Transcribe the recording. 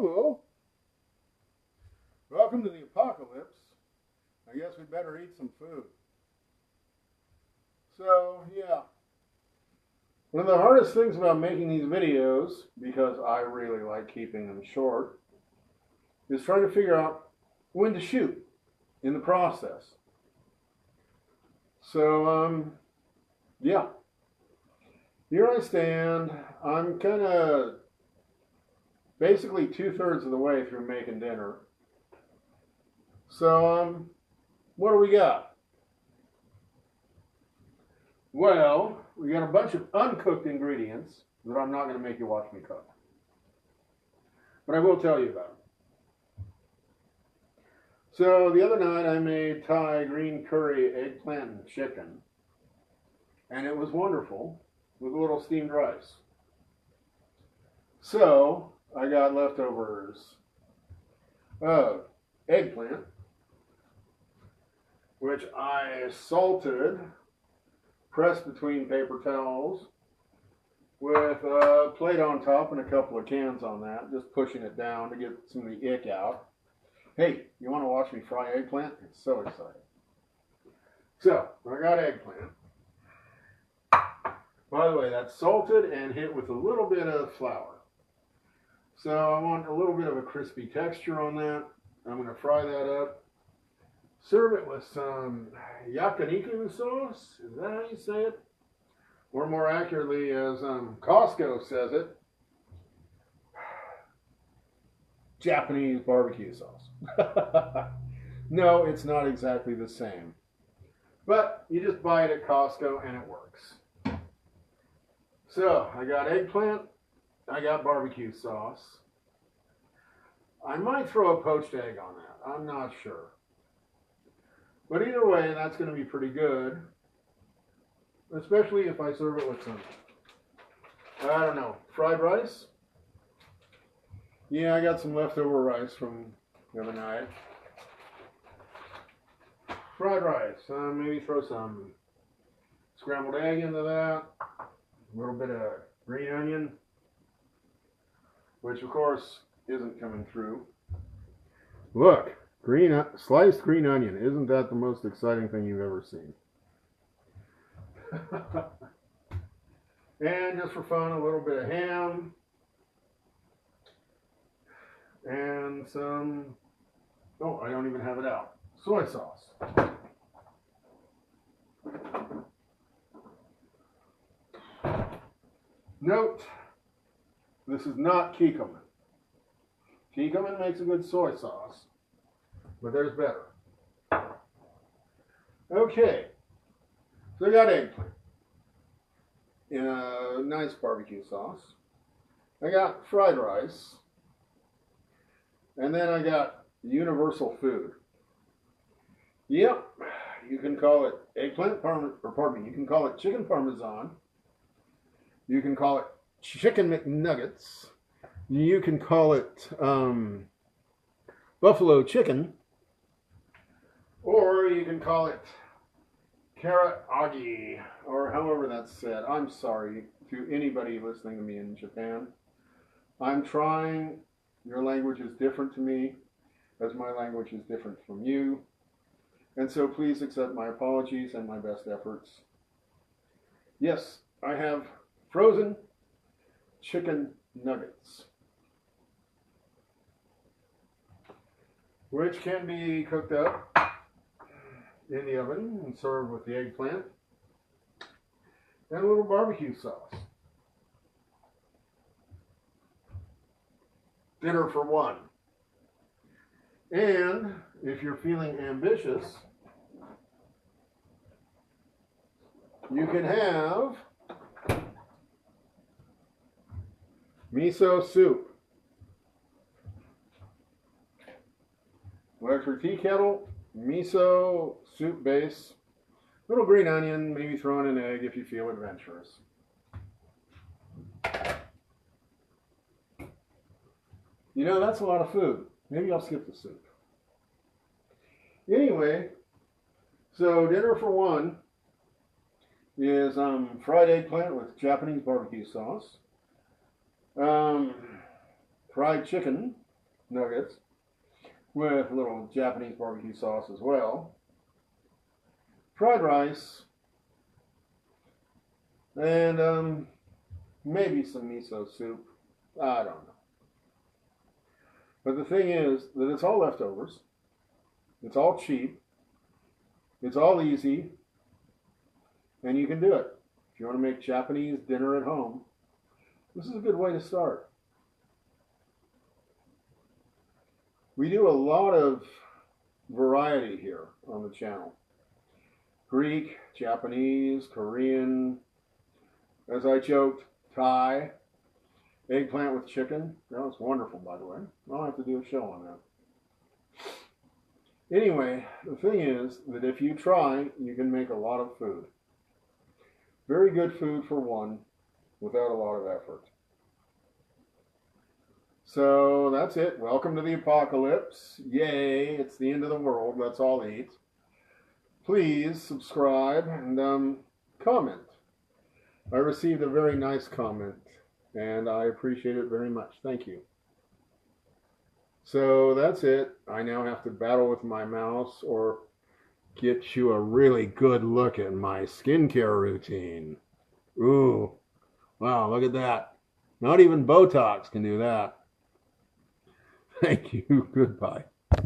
Hello. Welcome to the apocalypse. I guess we better eat some food. So, yeah. One of the hardest things about making these videos, because I really like keeping them short, is trying to figure out when to shoot in the process. So, yeah. Here I stand. I'm kind of basically 2/3 of the way through making dinner. So, what do we got? Well, we got a bunch of uncooked ingredients that I'm not going to make you watch me cook. But I will tell you about them. So, the other night I made Thai green curry, eggplant, and chicken. And it was wonderful with a little steamed rice. So, I got leftovers of eggplant, which I salted, pressed between paper towels, with a plate on top and a couple of cans on that, just pushing it down to get some of the ick out. Hey, you want to watch me fry eggplant? It's so exciting. So, I got eggplant. By the way, that's salted and hit with a little bit of flour. So I want a little bit of a crispy texture on that. I'm going to fry that up. Serve it with some yakiniku sauce. Is that how you say it? Or more accurately, as Costco says it, Japanese barbecue sauce. No, it's not exactly the same. But you just buy it at Costco and it works. So I got eggplant. I got barbecue sauce. I might throw a poached egg on that. I'm not sure. But either way, that's going to be pretty good. Especially if I serve it with some, I don't know, fried rice? Yeah, I got some leftover rice from the other night. Fried rice. Maybe throw some scrambled egg into that. A little bit of green onion, which of course isn't coming through. Look, sliced green onion. Isn't that the most exciting thing you've ever seen? And just for fun, a little bit of ham. And some, oh, I don't even have it out, soy sauce. Note, this is not kikkoman. Kikkoman makes a good soy sauce, but there's better. Okay, so I got eggplant in a nice barbecue sauce. I got fried rice, and then I got universal food. Yep, you can call it eggplant you can call it chicken parmesan. You can call it chicken McNuggets. You can call it buffalo chicken. Or you can call it karaage, or however that's said. I'm sorry to anybody listening to me in Japan. I'm trying. Your language is different to me, as my language is different from you. And so please accept my apologies and my best efforts. Yes, I have frozen chicken nuggets, which can be cooked up in the oven and served with the eggplant and a little barbecue sauce. Dinner for one. And if you're feeling ambitious, you can have miso soup. Electric tea kettle, miso soup base, little green onion, maybe throw in an egg if you feel adventurous. You know, that's a lot of food. Maybe I'll skip the soup. Anyway, so dinner for one is fried eggplant with Japanese barbecue sauce, fried chicken nuggets with a little Japanese barbecue sauce as well. Fried rice. And maybe some miso soup. I don't know. But the thing is that it's all leftovers. It's all cheap. It's all easy. And you can do it. If you want to make Japanese dinner at home, this is a good way to start. We do a lot of variety here on the channel. Greek, Japanese, Korean, as I joked, Thai, eggplant with chicken. That was wonderful, by the way. I'll have to do a show on that. Anyway, the thing is that if you try, you can make a lot of food. Very good food for one, without a lot of effort. So that's it. Welcome to the apocalypse. Yay, it's the end of the world. Let's all eat. Please subscribe and comment. I received a very nice comment, and I appreciate it very much. Thank you. So that's it. I now have to battle with my mouse or get you a really good look at my skincare routine. Ooh, wow, look at that. Not even Botox can do that. Thank you. Goodbye.